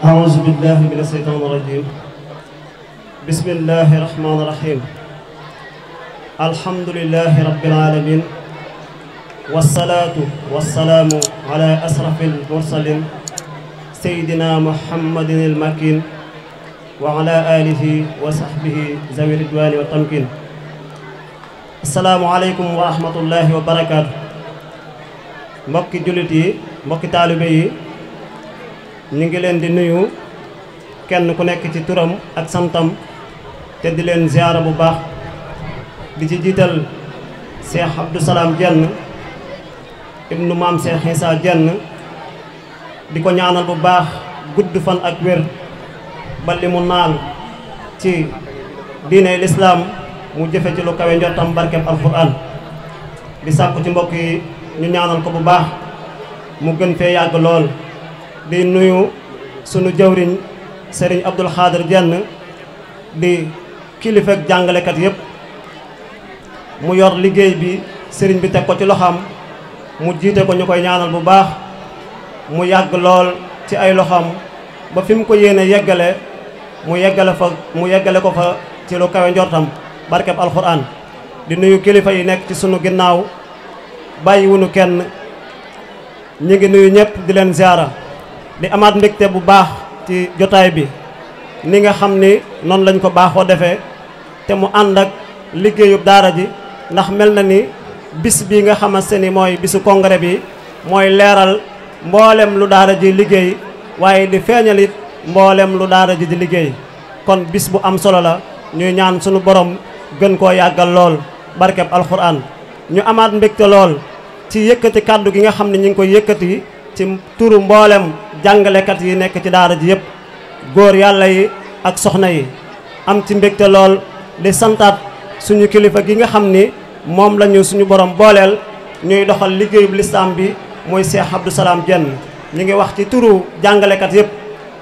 أعوذ بالله من الشيطان الرجيم بسم الله الرحمن الرحيم الحمد لله رب العالمين والصلاة والسلام على أشرف المرسلين سيدنا محمد المكين وعلى آله وصحبه ذوي الرضوان والتمكين. السلام عليكم ورحمة الله وبركاته. mbokki jullit yi mbokki taalibe yi ñu ngi leen di nuyu kenn ku nekk ci turam ak santam te di leen ziyaara bu baax di ci jiital Cheikh Abdou Salam Diène ibnu maam Cheikh Issa Diène di ko ñaanal bu baax gudd fan ak wér ba li mu naal ci diine lislaam mu jëfe ci lu kawe njortam barkeb alquran di sàkku ci mbokk yi ñu ñaanal ko bu baax mu gën fee yàgg lool di nuyu sunu jawriñ Serigne Abdoul Khadir Diène di kilifa ak jàngalekat yépp mu yor liggéey bi sëriñ bi teg ko ci loxoom mu jiite ko ñu koy ñaanal bu baax mu yàgg lool ci ay loxoom ba fi mu ko yéene yeggale mu yeggale ko fa ci lu kawe njortam barkeb alxuraan di nuyu kilifa yi nekk ci sunu ginnaaw bàyyiwunu kenn ñi ngi nuyu ñëpp di leen ziara di amaat mbégte bu baax ci jotaay bi ni nga xam ni noonu lañ ko baaxoo defee te mu ànd ak liggéeyub daara ji ndax mel na ni bis bi nga xamante ni mooy bisu congrès bi mooy leeral mboolem lu daara ji liggéey waaye di feeñalit mboolem lu daara ji di liggéey kon bis bu am solo la ñuy ñaan sunu borom gën koo yàggal lool barkeb alxuraan ñu amaat mbégte lool ci yëkkati kàddu gi nga xam ne ñu ngi koy yëkkati ci turu mboolem jàngalekat yi nekk ci daara ji yëpp góor yàlla yi ak soxna yi am ci mbégte lool di santaat suñu kilifa gi nga xam ni moom lañu suñu borom booleel ñuy doxal liggéeyub lislaam bi muy Cheikh Abdou Salam Diène ñu ngi wax ci turu jàngalekat yëpp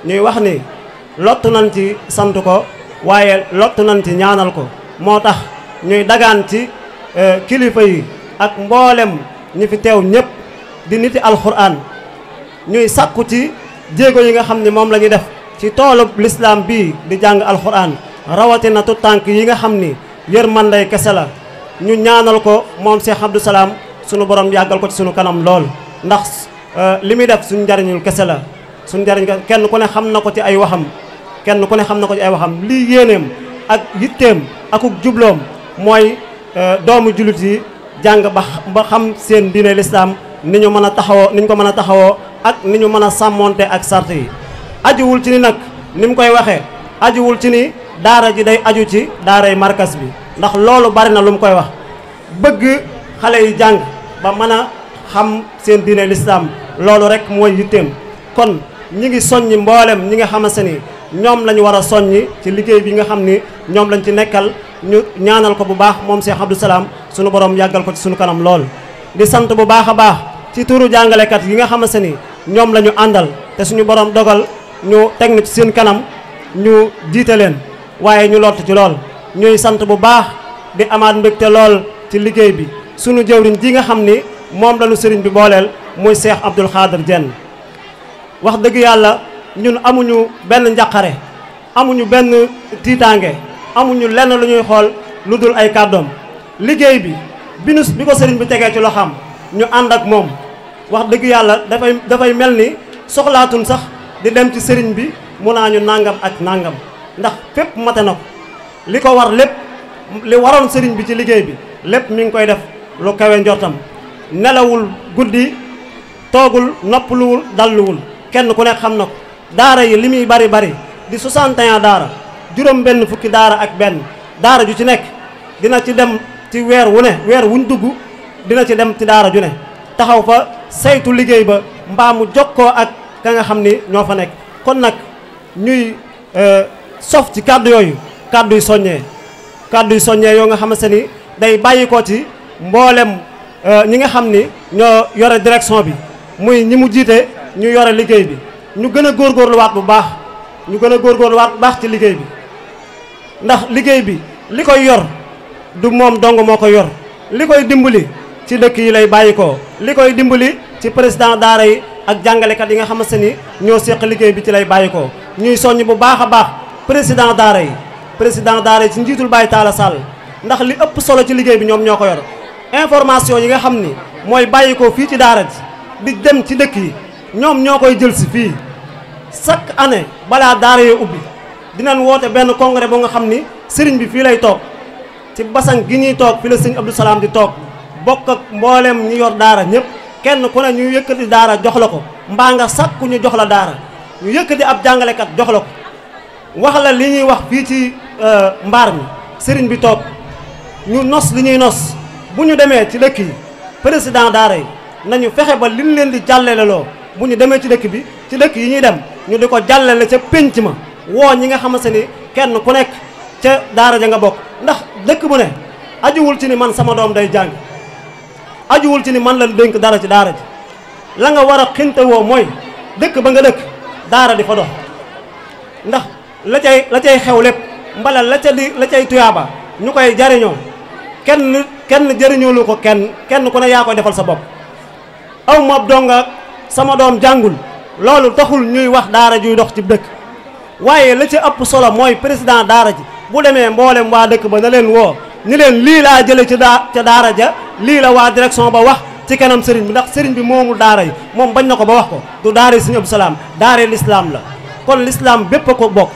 ñuy wax ni lottu nañ ci sant ko waaye lottu nañ ci ñaanal ko moo tax ñuy dagaan ci kilifa yi ak mboolem ñi fi teew ñëpp di niti alxuraan ñuy sàkku ci jéego yi nga xam ne moom la ñuy def ci toolub lislaam bii di jàng alxuraan rawatina tu tànk yi nga xam ni yërmandey kese la ñu ñaanal ko moom Cheikh Abdou Salam sunu borom yàggal ko ci sunu kanam lool ndax li muy def suñu njariñul kese la suñu njariñ kenn ku ne xam na ko ci ay waxam lii yéeneem ak yitteem akuk jubloom mooy doomu jullit yi jàng ba xam seen diine lislaam ni ñu mën a taxawoo ni ñu ko mën a taxawoo ak ni ñu mën a sàmmonte ak sart yi ajuwul ci ni nag ni mu koy waxee ajuwul ci ni daara ji day aju ci daaray markas bi ndax loolu bari na lu mu koy wax bëgg xale yi jàng ba mën a xam seen diine lislaam loolu rek mooy yitteem kon ñi ngi soññi mboolem ñi nga xamante ni ñoom la ñu war a soññi ci liggéey bi nga xam ni ñoom lañ ci nekkal ñu ñaanal ko bu baax moom Cheikh Abdou Salam sunu borom yàggal ko ci sunu kanam lool di sant bu baax a baax ci turu jàngalekat yi nga xamante ni ñoom la ñu àndal te suñu borom dogal ñu teg na ci seen kanam ñu jiite leen waaye ñu lott ci lool ñuy sant bu baax di amaat mbégte lool ci liggéey bi sunu jëwriñ ji nga xam ni moom lañu sëriñ bi booleel muy Cheikh Abdoul Khadir Diène wax dëgg yàlla ñun amuñu benn njaqare amuñu benn tiitaange amuñu lenn lu ñuy xool lu dul ay kàddoom liggéey bi bi ko sëriñ bi tegee ci loxoom ñu ànd ak moom wax dëgg yàlla dafay mel ni soxlaatun sax di dem ci sëriñ bi mu naa ñu nangam ak nangam ndax fépp mate na ko li ko war lépp li waroon sëriñ bi ci liggéey bi lépp mi ngi koy def lu kawe njortam nelawul guddi toogul noppaluwul dalluwul kenn ku nekk xam na ko daara yi li muy bari bari di 61 daara juróom benn fukki daara ak benn daara ju ci nekk dina ci dem ci weer wuñ dugg dina ci dem ci daara ju ne taxaw fa saytu liggéey ba mbaa mu jokkoo ak ka nga xam ni ñoo fa nekk kon nag ñuy sof ci kàddu yooyu kàddu yu soññee yoo nga xamante ni day bàyyi ko ci mboolem ñi nga xam ni ñoo yore direction bi muy ñi mu jiite ñu yore liggéey bi ñu gën a góorgóorluwaat bu baax ci liggéey bi ndax liggéey bi li koy yor du moom dong moo ko yor li koy dimbali ci dëkk yi lay bàyyi ko li koy dimbali ci président daara yi ak jàngalekat yi nga xamante ni ñoo seq liggéey bi ci lay bàyyi ko ñuy soññ bu baax a baax président daara yi ci njiitul Baye Talla Sall ndax li ëpp solo ci liggéey bi ñoom ñoo ko yor information yi nga xam ni mooy bàyyi ko fii ci daara ji di dem ci dëkk yi ñoom ñoo koy jël si fii chaque année balaa daara yoo ubbi dinañ woote benn congrès boo nga xam ni sëriñ bi fii lay toog ci basang gi ñuy toog fii la sëriñ Abdou Salaam di toog bokk ak mboolem ñi yor daara ñëpp kenn ku ne ñu yëkkati daara jox la ko mbaa nga sakku ñu jox la daara ñu yëkkati ab jàngalekat jox la ko wax la li ñuy wax fii ci mbaar mi sëriñ bi toog ñu nos li ñuy nos bu ñu demee ci dëkk yi président daara yi nañu fexe ba liñ leen di jàllale loo bu ñu demee ci dëkk bi ci dëkk yi ñuy dem ñu di ko jàllale ca pénc ma woo ñi nga xamante ni kenn ku nekk ca daara ja nga bokk ndax dëkk bu ne ajuwul ci ni man sama doom day jàng ajuwul ci ni man la dénk dara ci daara ji la nga war a xinte woo mooy dëkk ba nga dëkk daara di fa dox ndax la cay xew lépp mbala la cay tuyaaba ñu koy jariñoo kenn jëriñoolu ko kenn ku ne yaa koy defal sa bopp aw moom donga sama doom jàngul loolu taxul ñuy wax daara juy dox ci dëkk waaye la ci ëpp solo mooy président daara ji bu demee mboolem waa dëkk ba na leen woo ni leen lii laa jële ci ca daara ja lii la waa direction ba wax ci kanam sëriñ bi ndax sëriñ bi moomul daara yi moom bañ na ko ba wax ko du daara yi Sëriñ Abdou Salaam daara lislaam la kon lislaam bépp a ko bokk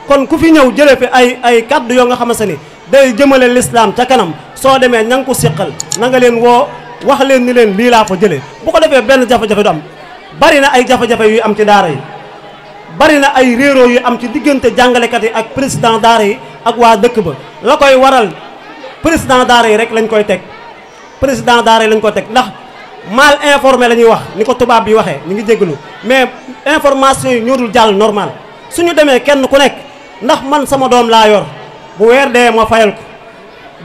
kon ku fi ñëw jële fi ay kaddu yoo nga xamante ni day jëmale lislaam ca kanam soo demee ña nga ko siqal na nga leen woo wax leen ni leen lii laa fa jëlee bu ko defee benn jafe-jafe du am bari na ay jafe-jafe yu am ci daara yi bari na ay réeroo yu am ci diggante jàngalekat yi ak président daara yi ak waa dëkk ba la koy waral président daara yi rek lañ koy teg président daara yi lañ koy teg ndax mal informé la ñuy wax ni ko tubaab bi waxee ñu ngi jégalu mais information yi ñoo dul jàll normal suñu demee kenn ku nekk ndax man sama doom laa yor bu weer dee ma fayal ko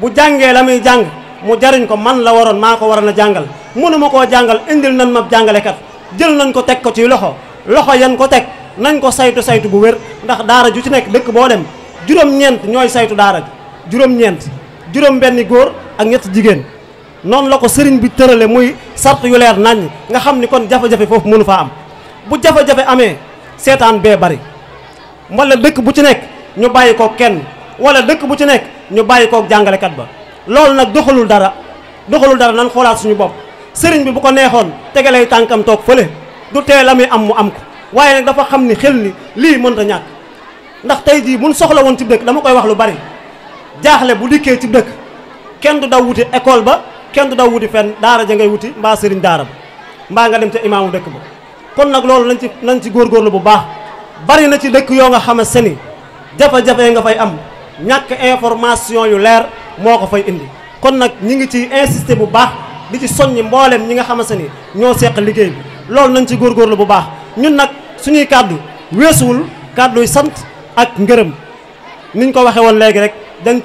bu jàngee la muy jàng mu jariñ ko man la waroon maa ko waroon a jàngal mënuma koo jàngal indil nañ ma jàngalekat jël nañ ko teg ko ci loxo yan ko teg nañ ko saytu bu wér ndax daara ju ci nekk dëkk boo dem juróom-ñeent ñooy saytu daara ji juróom benni góor ak ñett jigéen noonu la ko sëriñ bi tërale muy sart yu leer naññ nga xam ni kon jafe-jafe foofu mënu faa am bu jafe-jafe amee seetaan bee bari wala dëkk bu ci nekk ñu bàyyi ko kenn wala dëkk bu ci nekk ñu bàyyi kook jàngalekat ba loolu nag doxalul dara nan xoolaat suñu bopp sëriñ bi bu ko neexoon tegalay tànkam toog fële du tee la muy am mu am ko waaye nag dafa xam ni xel ni lii mënta ñàkk ndax tey jii mun soxla woon ci dëkk dama koy wax lu bari jaaxle bu dikkee ci dëkk kenn du daw wuti école ba kenn du daw wuti fenn daara ja ngay wuti mbaa sëriñ daara ba mbaa nga dem ca imaamu dëkk ba kon nag loolu nañ ci góorgóorlu bu baax bari na ci dëkk yoo nga xam ni jafe-jafe nga fay am ñàkk information yu leer moo ko fay indi kon nag ñi ngi ci insister bu baax di ci soññi mboolem ñi nga xamante ni ñoo seq liggéey bi loolu nañ ci góorgóorlu bu baax ñun nag suñuy kàddu weesuwul kàdduy sant ak ngërëm niñ ko waxee woon léegi rek dañ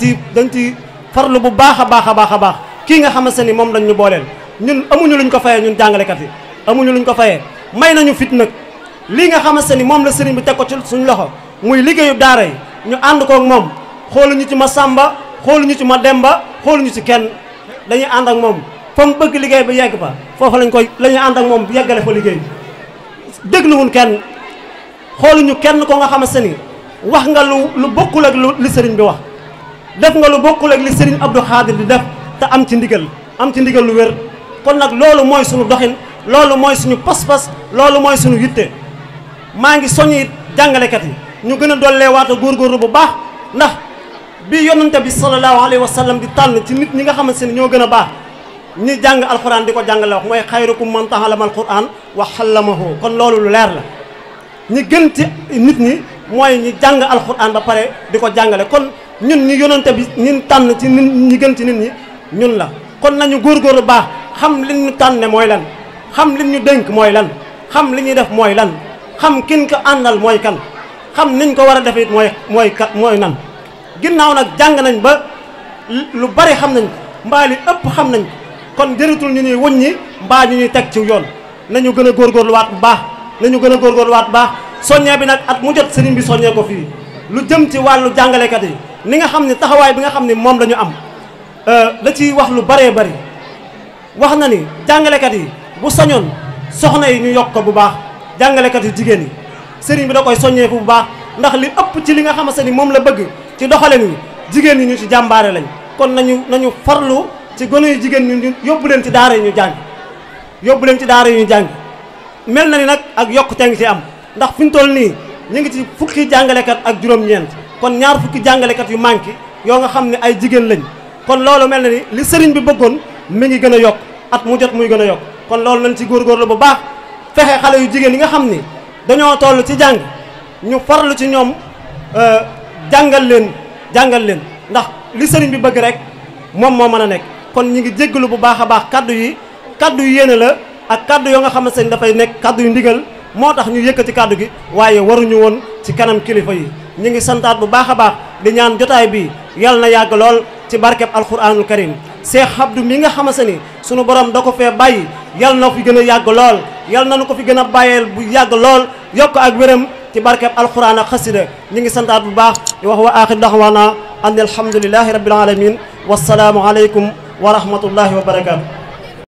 ci farlu bu baax a baax kii nga xamante ni moom lañ ñu booleel ñun amuñu luñ ko fayee ñun jàngalekat yi amuñu luñ ko fayee may nañu fit nag lii nga xamante ni moom la sëriñ bi teg ko ci suñu loxo muy liggéeyu daara yi ñu ànd koog moom xooluñu ci ma Samba xooluñu ci ma Demba xooluñu ci kenn dañuy ànd ak moom fa mu bëgg liggéey bi yegg fa foofu la ñuy ànd ak moom yeggale fa liggéey bi dégluwuñ kenn xooluñu kenn ko nga xamante ni wax nga lu bokkul ak li sëriñ bi wax def nga lu bokkul ak li sëriñ Abdou Khadir di def te am ci ndigal lu wér kon nag loolu mooy suñu doxin loolu mooy suñu pas-pas loolu mooy suñu yitte maa ngi soññi jàngalekat yi ñu gën a dollee waata góorgóorlu bu baax ndax bi yonante bi sallallahu alayhi wa sallam di tànn ci nit ñi nga xamante ne ñoo gën a baax ñi jàng alxuraan di ko jàngale wax mooy xayrukum man ta'allama alxuraan wa xallamahu kon loolu lu leer la ñi gën ci nit ñi mooy ñi jàng alxuraan ba pare di ko jàngale kon ñun ñi yonante bi ñun tànn ci nit ñi gën ci nit ñi ñun la kon nañu góorgóorlu baax xam li ñu tànne mooy lan xam li ñu dénk mooy lan xam li ñuy def mooy lan xam kin ko àndal mooy kan xam niñ ko war a def it mooy nan ginnaaw nag jàng nañ ba lu bari xam nañ ko mbaa li ëpp xam nañ ko kon jëratul ñu ñuy wëññi mbaa ñu ñuy teg ci yoon nañu gën a góorgóorluwaat bu baax soññee bi nag at mu jot sëriñ bi soññee ko fii lu jëm ci wàllu jàngalekat yi ni nga xam ne taxawaay bi nga xam ne moom la ñu am da ciy wax lu baree bari wax na ni jàngalekat yi bu sañoon soxna yi ñu yokk ko bu baax jàngalekat yu jigéen yi sëriñ bi da koy soññee fu bu baax ndax li ëpp ci li nga xamante ni moom la bëgg ci doxalin wi jigéen ñi ñu ci jàmbaare lañ kon nañu farlu ci gone yu jigéen ñu yóbbu leen ci daara yi ñu jàng yóbbu leen ci daara yi ñu jàng mel na ni nag ak yokkute ngi ci am ndax fi ñu toll nii ñu ngi ci fukki jàngalekat ak juróom-ñeent kon ñaar fukki jàngalekat yu manqué yoo nga xam ne ay jigéen lañ kon loolu mel na ni li sëriñ bi bëggoon mi ngi gën a yokk at mu jot muy gën a yokk kon loolu nañ ci góorgóorlu bu baax fexe xale yu jigéen yi nga xam ni dañoo toll ci jàng ñu farlu ci ñoom jàngal leen ndax li sëriñ bi bëgg rek moom moo mën a nekk kon ñi ngi jéggalu bu baax a baax kaddu yu yéene la ak kaddu yoo nga xamante ne dafay nekk kaddu yu ndigal moo tax ñu yëkkati kaddu gi waaye waruñu woon ci kanam kilifa yi ñu ngi santaat bu baax a baax di ñaan jotaay bi yal na yàgg lool ci barkeb alquranul karim Cheikh Abdou mi nga xamante ni sunu borom da ko fee bàyyi yal na fi gën a yàgg lool yal na nu ko fi gën a bàyyeel bu yàgg lool yokk ak wéram ci barkeb alquran ak xasida ñu ngi santaat bu baax di wax wa axir daxwaana an alhamdulillahi rabbil alamin wassalaamu aleykum wa rahmatullahi wa barakatu